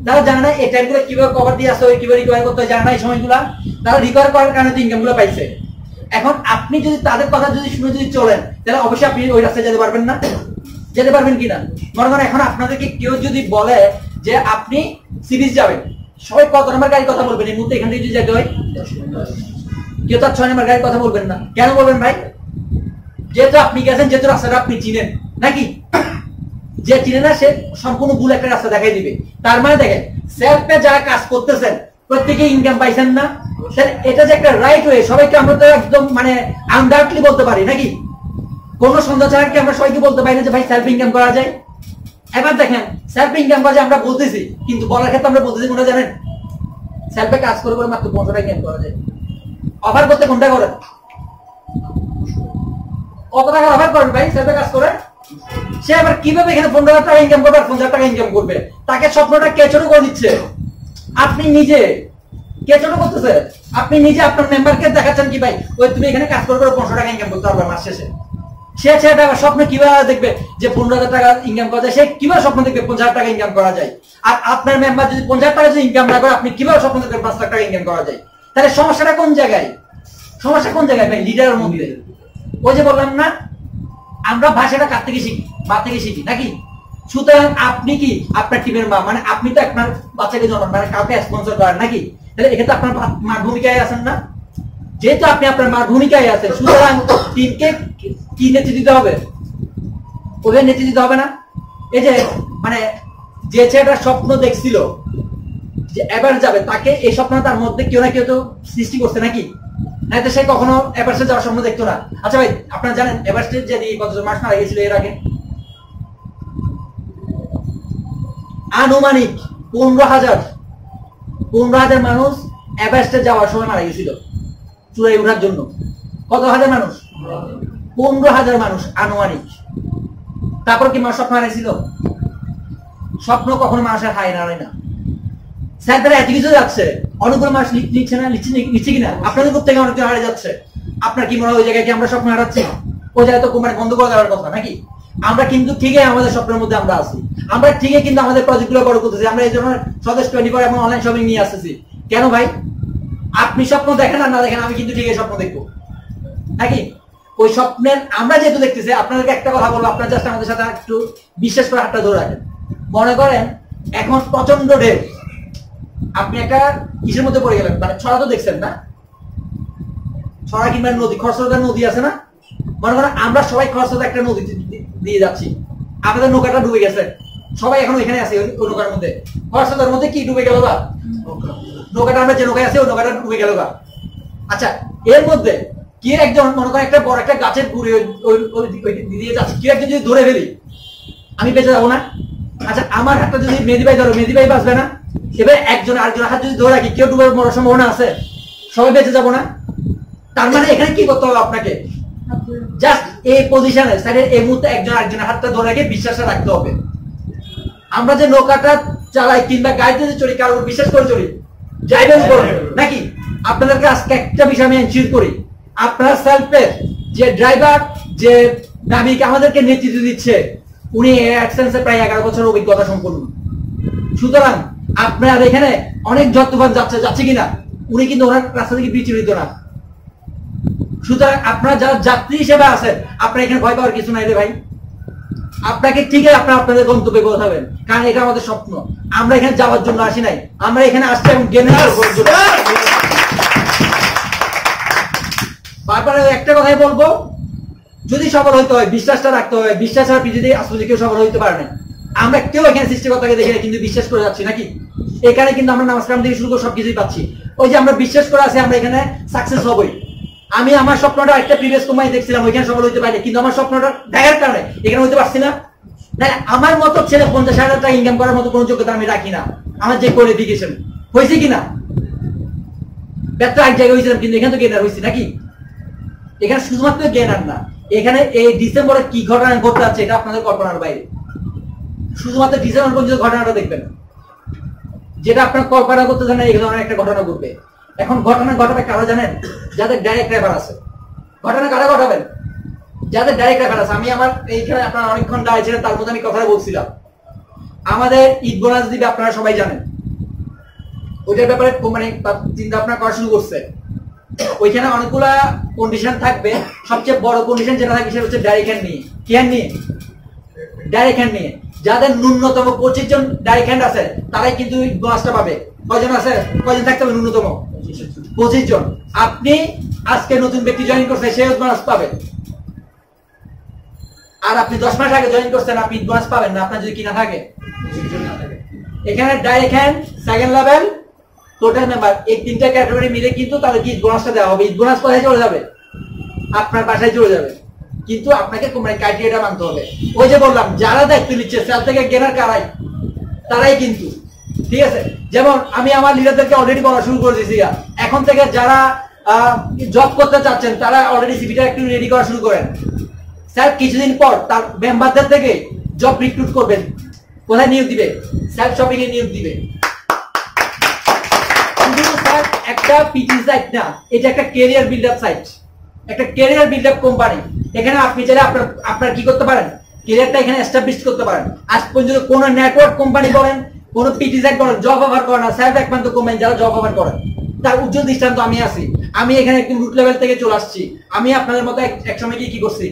তারা জানে না এই টাইমগুলো কিভাবে কভার দিয়ে আসতে হবে, কিভাবে রিকভার করতে হয়, জানে না এই সময়গুলা। তারা রিকভার করার কারণে ইনকাম গুলো পাইছে। এখন আপনি যদি তাদের কথা যদি শুনে যদি চলেন, তাহলে অবশ্যই আপনি ওই রাস্তায় যেতে পারবেন না? যেতে পারবেন কিনা? মনে করেন এখন আপনাদেরকে কেউ যদি বলে যে আপনি সিরিজ যাবেন, সবাই কত নম্বর গাড়ির কথা বলবেন? এই মুহূর্তে এখান থেকে যদি যেতে হয়, কেউ তার 6 নম্বর গাড়ির কথা বলবেন না। কেন বলবেন ভাই? যেহেতু আপনি গেছেন, যেহেতু রাস্তাটা আপনি চিনেন নাকি? যে চিনে না সে সম্পূর্ণ ভুল একটা রাস্তা দেখাই দিবে। তার মানে দেখেন সেলফে যারা কাজ করতেছেন প্রত্যেকে ইনকাম পাইছেন না? এটা যে একটা রাইট ওয়ে, সবাইকে আমরা তো একদম মানে আনডাউটলি বলতে পারি নাকি? কোন সন্দেহ ছাড়া কি আমরা সবাইকে বলতে পারি না যে ভাই সেলফ ইনকাম করা যায়? এবার দেখেন সেলফ ইনকাম করা যায় আমরা বলতেছি, কিন্তু বলার ক্ষেত্রে আমরা বলতেছি কোনটা জানেন? সেলফে কাজ করে করে মাত্র 500 টাকা ইনকাম করা যায়। অফার করতে কোনটা করেন? কত টাকা অফার করেন ভাই সেলফে কাজ করে? সে আবার কিভাবে এখানে 15,000 টাকা ইনকাম করবে আর 50,000 টাকা ইনকাম করবে? তাকে স্বপ্নটা কে ছোট করে দিচ্ছে? আপনি নিজে। কে ছোট করতেছে? আপনি নিজে আপনার মেম্বারকে দেখাচ্ছেন কি ভাই ওই তুমি এখানে কাজ করে 500 টাকা ইনকাম করতে পারবে মাস শেষে। সে ছেলেটা স্বপ্ন কিভাবে দেখবে যে 15,000 টাকা ইনকাম করা যায়? সে কিভাবে স্বপ্ন দেখবে 50,000 টাকা ইনকাম করা যায়? আর আপনার মেম্বার যদি 50,000 টাকা যদি ইনকাম না করে, আপনি কিভাবে স্বপ্ন দেখবেন 5 লাখ টাকা ইনকাম করা যায়? তাহলে সমস্যাটা কোন জায়গায়? সমস্যা কোন জায়গায় ভাই? লিডারের মধ্যে। ওই যে বললাম না, আমরা ভাষাটা কার থেকে শিখি? মা থেকে শিখি নাকি? সুতরাং আপনি কি আপনার টিমের মা, মানে আপনি তো আপনার বাচ্চাকে জন্মান, মানে কাউকে স্পন্সর করেন নাকি? তাহলে এক্ষেত্রে আপনার মার ভূমিকায় আছেন না? যেহেতু আপনি আপনার মার ভূমিকায় আছেন, সুতরাং টিমকে কি নেতৃত্ব দিতে হবে? ওদের নেতৃত্ব দিতে হবে না? এই যে মানে যে ছেলেটা স্বপ্ন দেখছিল যে এবার যাবে, তাকে এই স্বপ্ন তার মধ্যে কেউ না কেউ তো সৃষ্টি করছে নাকি? না তো সে কখনো এভারেস্টে যাওয়ার স্বপ্ন দেখতো না। আচ্ছা ভাই আপনারা জানেন এভারেস্টের যে কতজন মানুষ মারা গেছিল এর আগে? আনুমানিক 15,000 মানুষ এভারেস্টে যাওয়ার সময় মারা গেছিল চূড়ায় ওঠার জন্য। কত হাজার মানুষ? 15,000 মানুষ আনুমানিক। তারপর কি মানুষ স্বপ্ন হারাইছিল? স্বপ্ন কখনো মানুষের হায় না। স্যাররা এত কিছু যাচ্ছে, অনেকগুলো মানুষ লিখছে না, লিখছে কিনা? আপনাদের গ্রুপ থেকে অনেকজন হারিয়ে যাচ্ছে। আপনার কি মনে হয় ওই জায়গায় কি আমরা স্বপ্ন হারাচ্ছি? ওই জায়গায় তো কোম্পানি বন্ধ করে দেওয়ার কথা নাকি? আমরা কিন্তু ঠিকই আমাদের স্বপ্নের মধ্যে আমরা আছি, আমরা ঠিকই কিন্তু আমাদের প্রজেক্ট গুলো বড় করতেছি। আমরা এই জন্য স্বদেশ 24 এবং অনলাইন শপিং নিয়ে আসতেছি। কেন ভাই? আপনি স্বপ্ন দেখেন আর না দেখেন, আমি কিন্তু ঠিকই স্বপ্ন দেখবো নাকি? ওই স্বপ্নের আমরা যেহেতু দেখতেছি, আপনাদেরকে একটা কথা বলবো, আপনার জাস্ট আমাদের সাথে একটু বিশ্বাস করে হাতটা ধরে রাখেন। মনে করেন এখন প্রচন্ড ঢেউ, আপনি একটা কিসের মধ্যে পড়ে গেলেন, মানে ছড়া তো দেখছেন না? ছড়া কিংবা নদী, খরস্রোতা নদী আছে না? মনে করেন আমরা সবাই খরস্রোতা একটা নদী দিয়ে যাচ্ছি, আমাদের নৌকাটা ডুবে গেছে, সবাই এখন ওইখানে আছে ওই নৌকার মধ্যে। খরস্রোতার মধ্যে কি ডুবে গেল বা? নৌকাটা আমরা যে নৌকায় আছে ওই নৌকাটা ডুবে গেল বা? আচ্ছা এর মধ্যে কি একজন মনে করেন একটা বড় একটা গাছের গুড়ি দিয়ে যাচ্ছে, কি একজন যদি ধরে ফেলি, আমি বেঁচে যাবো না? আচ্ছা আমার হাতটা যদি মেহেদি ভাই ধরো, মেহেদি ভাই বাঁচবে না? এবার একজন আরেকজনের হাত যদি ধরে রাখি, কেউ ডুবে মরার সম্ভাবনা আছে? সবাই বেঁচে যাবো না? তার মানে এখানে কি করতে হবে আপনাকে? জাস্ট এই পজিশনে সাইডে এই মুহূর্তে একজন আরেকজনের হাতটা ধরে রেখে বিশ্বাসটা রাখতে হবে। আমরা যে নৌকাটা চালাই কিংবা গাড়িতে যে চড়ি, কারোর বিশ্বাস করে চড়ি, ড্রাইভিং করুন নাকি? আপনাদেরকে আজকে একটা বিষয় আমি এনশিওর করি, আপনার সেলফের যে ড্রাইভার, যে নাবিক আমাদেরকে নেতৃত্ব দিচ্ছে, উনি অ্যাডসেন্সে প্রায় 11 বছরের অভিজ্ঞতা সম্পন্ন। সুতরাং আপনার এখানে অনেক যত্নবান যাচ্ছে কিনা, উনি কিন্তু ওনার রাস্তা থেকে বিচলিত না। সুতরাং আপনারা যারা যাত্রী হিসেবে আছেন, আপনার এখানে ভয় পাওয়ার কিছু নাই রে ভাই। আপনাকে ঠিকই আপনাদের গন্তব্যে পৌঁছাবেন, কারণ এটা আমাদের স্বপ্ন। আমরা এখানে যাওয়ার জন্য আসি নাই, আমরা এখানে আসছি এবং জ্ঞানের জন্য। বারবার একটা কথাই বলবো, যদি সফল হইতে হয় বিশ্বাসটা রাখতে হবে। বিশ্বাস আর যদি আসলে কেউ সফল হইতে পারে না। আমরা কেউ এখানে সৃষ্টিকর্তাকে দেখে কিন্তু বিশ্বাস করে যাচ্ছি নাকি? এখানে কিন্তু আমরা নামাজ কালাম থেকে শুরু করে সবকিছুই পাচ্ছি। ওই যে আমরা বিশ্বাস করে আছি আমরা এখানে সাকসেস হবই। আমি আমার স্বপ্নটা একটা প্রিভিয়াস কোম্পানি দেখছিলাম, ওইখানে সফল হইতে পারি, কিন্তু আমার স্বপ্নটা দেখার কারণে এখানে হইতে পারছি না। আমার মতো ছেলে 50,000 টাকা ইনকাম করার মতো কোনো যোগ্যতা আমি রাখি না। আমার যে কোয়ালিফিকেশন হয়েছে কিনা, ব্যর্থ এক জায়গায় হয়েছিলাম, কিন্তু এখানে তো গেনার হয়েছি নাকি? এখানে শুধুমাত্র গেনার না, এখানে এই ডিসেম্বরে কি ঘটনা ঘটতে যাচ্ছে এটা আপনাদের কল্পনার বাইরে। শুধুমাত্র ডিসেম্বর পর্যন্ত ঘটনাটা দেখবেন, যেটা আপনার কল্পনা করতে জানেন এই ধরনের একটা ঘটনা ঘটবে। এখন ঘটনা ঘটাবে কারা জানেন? যাদের ডাইরেক্ট রেফার আছে। ঘটনা কারা ঘটাবেন? যাদের ডাইরেক্ট রেফার আছে। আমি আমার এইখানে আপনারা অনেকক্ষণ দাঁড়িয়েছিলেন, তার মধ্যে আমি কথাটা বলছিলাম। আমাদের ঈদ বোনাস দিবে, আপনারা সবাই জানেন। ওইটার ব্যাপারে মানে চিন্তা ভাবনা করা শুরু করছে। ওইখানে অনেকগুলা কন্ডিশন থাকবে। সবচেয়ে বড় কন্ডিশন যেটা থাকবে সেটা হচ্ছে ডাইরেক্ট হ্যান্ড নিয়ে। কি হ্যান্ড নিয়ে? ডাইরেক্ট হ্যান্ড নিয়ে। যাদের ন্যূনতম 25 জন ডাইরেক্ট হ্যান্ড আছে তারাই কিন্তু বোনাসটা পাবে। কয়জন আছে? কয়জন থাকতে হবে? ন্যূনতম 25 জন। আপনি আজকে নতুন ব্যক্তি জয়েন করছে, সে বোনাস পাবে। আর আপনি 10 মাস আগে জয়েন করছেন, আপনি বোনাস পাবেন না আপনার যদি কিনা থাকে। এখানে direct hand, second level, total member, এই তিনটা ক্যাটাগরি মিলে কিন্তু তাদের কি বোনাসটা দেওয়া হবে। বোনাস কোথায় চলে যাবে? আপনার বাসায় চলে যাবে। কিন্তু আপনাকে কোম্পানি ক্রাইটেরিয়াটা মানতে হবে। ওই যে বললাম, যারা দায়িত্ব নিচ্ছে সেল থেকে গেনার কারাই, তারাই কিন্তু, ঠিক আছে? যেমন আমি আমার লিডারদেরকে অলরেডি বলা শুরু করে দিয়েছি। এখন থেকে যারা জব করতে চাচ্ছেন তারা অলরেডি সিভিটা একটু রেডি করা শুরু করেন। স্যার কিছুদিন পর তার মেম্বারদের থেকে জব রিক্রুট করবেন। কোথায় নিয়োগ দিবে? সেলফ শপিং এ নিয়োগ দিবে। একটা পিটি সাইট না, এটা একটা ক্যারিয়ার বিল্ড আপ সাইট, একটা ক্যারিয়ার বিল্ড আপ কোম্পানি। এখানে আপনি চাইলে আপনার কি করতে পারেন? ক্যারিয়ারটা এখানে এস্টাবলিশ করতে পারেন। আজ পর্যন্ত কোন নেটওয়ার্ক কোম্পানি বলেন, কোন পিটি সাইট বলেন জব অফার করে না। স্যার একমাত্র কোম্পানি যারা জব অফার করেন, তার উজ্জ্বল দৃষ্টান্ত আমি আছি। আমি এখানে একদম রুট লেভেল থেকে চলে আসছি। আমি আপনাদের মতো এক সময় গিয়ে কি করছি,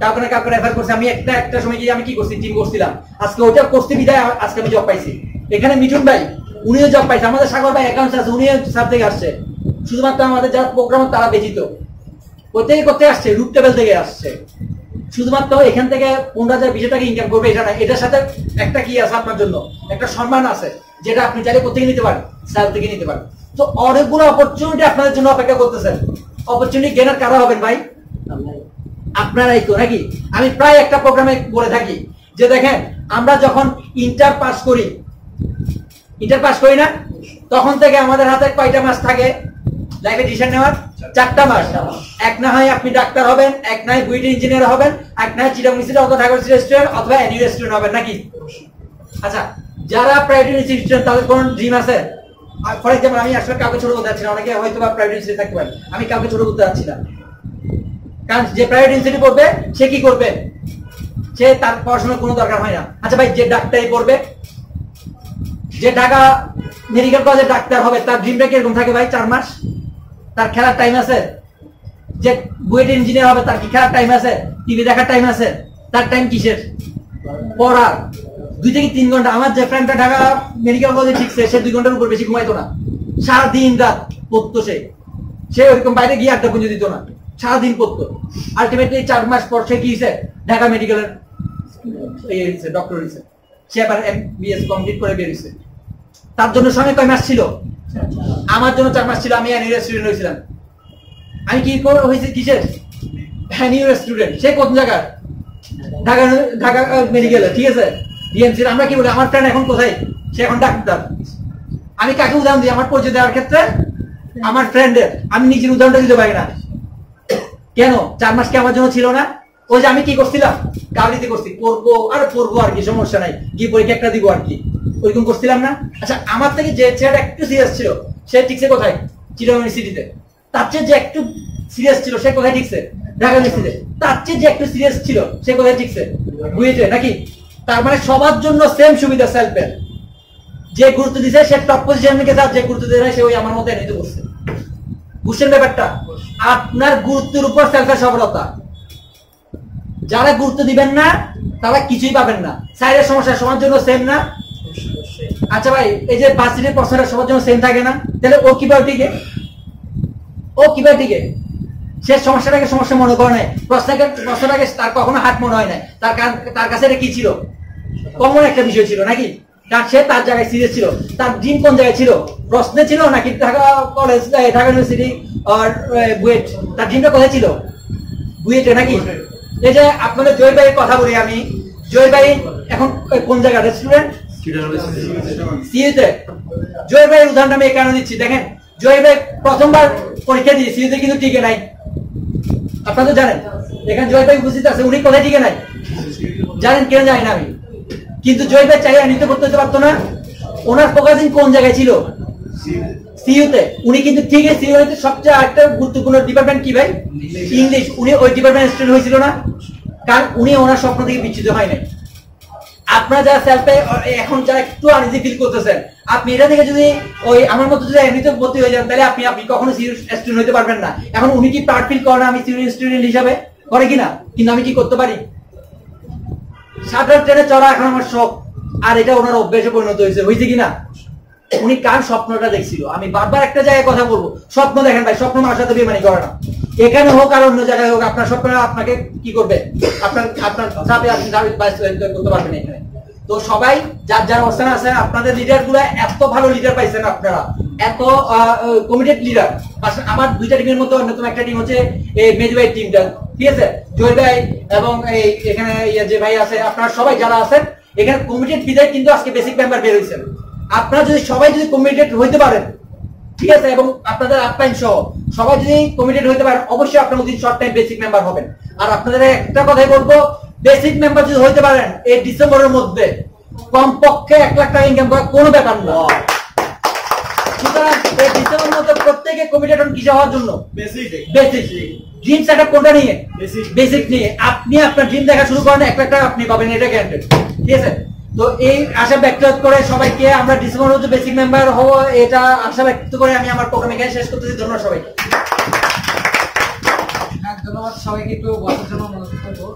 কাউকে না কাউকে রেফার করছি। আমি একটা সময় গিয়ে আমি কি করছি, টিম করছিলাম। আজকে ওইটা করতে বিদায় আজকে আমি জব পাইছি। এখানে মিঠুন ভাই উনিও জব পাইছে, আমাদের সাগর ভাই অ্যাকাউন্টস আছে, উনিও সাব থেকে আসছে। শুধুমাত্র আমাদের যারা প্রোগ্রামার তারা ব্যতীত কোথায় করতে আসছে, রুট লেভেল থেকে আসছে। শুধুমাত্র এখান থেকে 15,000 20 টাকা ইনকাম করবে এটা না, এটার সাথে একটা কি আছে আপনার জন্য, একটা সম্মান আছে, যেটা আপনি চাইলে কোথেকে নিতে পারেন, স্যাল থেকে নিতে পারেন। তো অনেকগুলো অপরচুনিটি আপনাদের জন্য অপেক্ষা করতেছেন। অপরচুনিটি গেনার কারা হবেন ভাই? আপনারাই তো নাকি? আমি প্রায় একটা প্রোগ্রামে বলে থাকি যে দেখেন, আমরা যখন ইন্টার পাস করি না, তখন থেকে আমাদের হাতে কয়টা মাস থাকে লাইফে ডিসিশন নেওয়ার? 4টা মাস। এক না হয় আপনি ডাক্তার হবেন, এক না হয় বুয়েট ইঞ্জিনিয়ার হবেন, এক না হয় চিটাগং ইনস্টিটিউট অথবা ঢাকা রেস্টুরেন্ট অথবা এনি রেস্টুরেন্ট হবেন নাকি? আচ্ছা, যারা প্রাইভেট ইনস্টিটিউশন তাদের কোন ড্রিম আছে? ফর এক্সাম্পল, আমি আসলে কাউকে ছোট করতে যাচ্ছি না, অনেকে হয়তো বা প্রাইভেট ইনস্টিটিউট থাকতে পারে, আমি কাউকে ছোট করতে যাচ্ছি না। কারণ যে প্রাইভেট ইনস্টিটিউট পড়বে সে কি করবে? সে তার পড়াশোনার কোনো দরকার হয় না। আচ্ছা ভাই, যে ডাক্তারি পড়বে, যে ঢাকা মেডিকেল কলেজে ডাক্তার হবে, তার ড্রিমটা কিরকম থাকে ভাই? 4 মাস। তার খেলার টাইম আছে? যে বুয়েট ইঞ্জিনিয়ার হবে তার কি খেলার টাইম আছে? টিভি দেখার টাইম আছে? তার টাইম কিসের? পড়ার। 2 থেকে 3 ঘন্টা। আমার যে ফ্রেন্ডটা ঢাকা মেডিকেল কলেজে শিখছে, সে 2 ঘন্টার উপর বেশি ঘুমাইতো না। সারাদিন রাত পড়তো। সে ওইরকম বাইরে গিয়ে আড্ডা পুঁজে দিত না, সারাদিন পড়তো। আলটিমেটলি 4 মাস পর সে কি হয়েছে? ঢাকা মেডিকেলের ডক্টর হয়েছে। সে আবার MBS কমপ্লিট করে বেরিয়েছে। তার জন্য সময় কয় মাস ছিল? আমার জন্য 4 মাস ছিল। আমি এনি স্টুডেন্ট হয়েছিলাম। আমি কি করে হয়েছে? কিসের? Any student. সে কোন জায়গার? ঢাকা মেডিকেলে, ঠিক আছে, ডিএমসি। আমরা কি বলি, আমার ফ্রেন্ড এখন কোথায়? সে এখন ডাক্তার। আমি কাকে উদাহরণ দিই আমার পরিচয় দেওয়ার ক্ষেত্রে? আমার ফ্রেন্ডের। আমি নিজের উদাহরণটা দিতে পারি না কেন? 4 মাস কি আমার জন্য ছিল না? ওই যে আমি কি করছিলাম, গাড়িতে করছি, পড়বো আর কি, সমস্যা নাই, গিয়ে পরীক্ষা একটা দিব আর কি, ওইরকম করছিলাম না? আচ্ছা, আমার থেকে যে ছেলেটা একটু সিরিয়াস ছিল সে ঠিকছে কোথায়? চিটাগং ইউনিভার্সিটিতে। তার চেয়ে যে একটু সিরিয়াস ছিল সে কোথায় ঠিকছে? ঢাকা ইউনিভার্সিটিতে। তার চেয়ে যে একটু সিরিয়াস ছিল সে কোথায় ঠিকছে? বুয়েটে নাকি? তার মানে সবার জন্য সেম সুবিধা সেলফের। যে গুরুত্ব দিছে সে টপ পজিশনে গেছে, আর যে গুরুত্ব দেয় না সে ওই আমার মতো এনে বসছে। বুঝছেন ব্যাপারটা? আপনার গুরুত্বের উপর সেলফের সফলতা। যারা গুরুত্ব দিবেন না তাহলে কিছুই পাবেন না। সাইডের সমস্যা সবার জন্য সেম না? আচ্ছা ভাই, এই যে ভার্সিটির প্রশ্নটা সবার জন্য সেম থাকে না, তাহলে ও কিভাবে টিকে? সে সমস্যাটাকে সমস্যা মনে করে নাই, প্রশ্নটাকে তার কখনো হাত মনে হয় নাই, তার কাছে এটা কি ছিল? কমন একটা বিষয় ছিল নাকি? কারণ সে তার জায়গায় সিরিয়াস ছিল। তার ড্রিম কোন জায়গায় ছিল? প্রশ্নে ছিল নাকি ঢাকা কলেজ, ঢাকা ইউনিভার্সিটি আর বুয়েট? তার ড্রিমটা কোথায় ছিল? বুয়েটে নাকি? এই যে আপনাদের জয় ভাইয়ের কথা বলি আমি, জয় ভাই এখন কোন জায়গায় রেস্টুরেন্ট? সিইউতে। জয় ভাইয়ের উদাহরণটা আমি এই কারণে দিচ্ছি, দেখেন জয় ভাই প্রথমবার পরীক্ষা দিয়ে সিইউতে কিন্তু টিকে নাই। আপনারা তো জানেন, এখানে জয় ভাই উপস্থিত আছে, উনি কোথায় টিকে নাই জানেন? কেন জানি না আমি, কিন্তু জয় ভাই চাইলে নিতে করতে পারতো না। ওনার ফোকাসিং কোন জায়গায় ছিল? সিইউতে। উনি কিন্তু ঠিক আছে, সিইউতে সবচেয়ে একটা গুরুত্বপূর্ণ ডিপার্টমেন্ট কি ভাই? ইংলিশ। উনি ওই ডিপার্টমেন্ট স্টুডেন্ট হয়েছিল না, কারণ উনি ওনার স্বপ্ন থেকে বিচ্যুত হয় নাই। আপনারা যারা সেলফে এখন যারা একটু আনইজি ফিল করতেছেন, আপনি এটা থেকে যদি ওই আমার মতো যদি এমনিতে ভর্তি হয়ে যান, তাহলে আপনি কখনো সিরিয়াস স্টুডেন্ট হতে পারবেন না। এখন উনি কি প্রাউড ফিল করে না আমি সিরিয়াস স্টুডেন্ট হিসাবে? করে কিনা? কিন্তু আমি কি করতে পারি? সাধারণ ট্রেনে চড়া এখন আমার শখ, আর এটা ওনার অভ্যাসে পরিণত হয়েছে কিনা? উনি কার স্বপ্নটা দেখছিল? আমি বারবার একটা জায়গায় কথা বলবো, স্বপ্ন দেখেন ভাই, স্বপ্ন মানুষের সাথে বেমানি করে না। এখানে হোক আর অন্য জায়গায় হোক, আপনার স্বপ্ন আপনাকে কি করবে? আপনার চাপে আপনি করতে পারবেন এখানে। তো সবাই যার যার অবস্থানে আছেন, আপনাদের লিডার গুলা এত ভালো লিডার পাইছেন আপনারা, এত কমিটেড লিডার। আমার দুইটা টিমের মধ্যে অন্যতম একটা টিম হচ্ছে এই মেজু ভাই টিমটা, ঠিক আছে? জয় ভাই এবং এই এখানে যে ভাই আছে, আপনারা সবাই যারা আছেন এখানে কমিটেড বিদায় কিন্তু আজকে বেসিক মেম্বার বের হয়েছেন। আপনারা যদি সবাই যদি কমিটেড হইতে পারেন, ঠিক আছে, এবং আপনাদের আপলাইন সহ সবাই যদি কমিটেড হইতে পারেন, অবশ্যই আপনারা within short time basic member হবেন। আর আপনাদের একটা কথাই বলবো, বেসিক মেম্বার যদি হইতে পারেন এই ডিসেম্বরের মধ্যে, কমপক্ষে 1 লাখ টাকা ইনকাম করা কোনো ব্যাপার না। সুতরাং এই ডিসেম্বরের মধ্যে প্রত্যেকে কমিটেড হন কিসে হওয়ার জন্য? বেসিক। ড্রিম সেটআপ কোনটা নিয়ে? বেসিক নিয়ে। আপনি আপনার ড্রিম দেখা শুরু করেন, 1 লাখ টাকা আপনি পাবেন, এটা গ্যারান্টেড, ঠিক আছে? তো এই আশা ব্যক্ত করে সবাইকে আমরা ডিসেম্বরের মধ্যে বেসিক মেম্বার হবো, এটা আশা ব্যক্ত করে আমি আমার প্রোগ্রাম এখানে শেষ করতেছি। ধন্যবাদ সবাইকে। ধন্যবাদ সবাইকে। একটু বসার জন্য অনুরোধ করবো।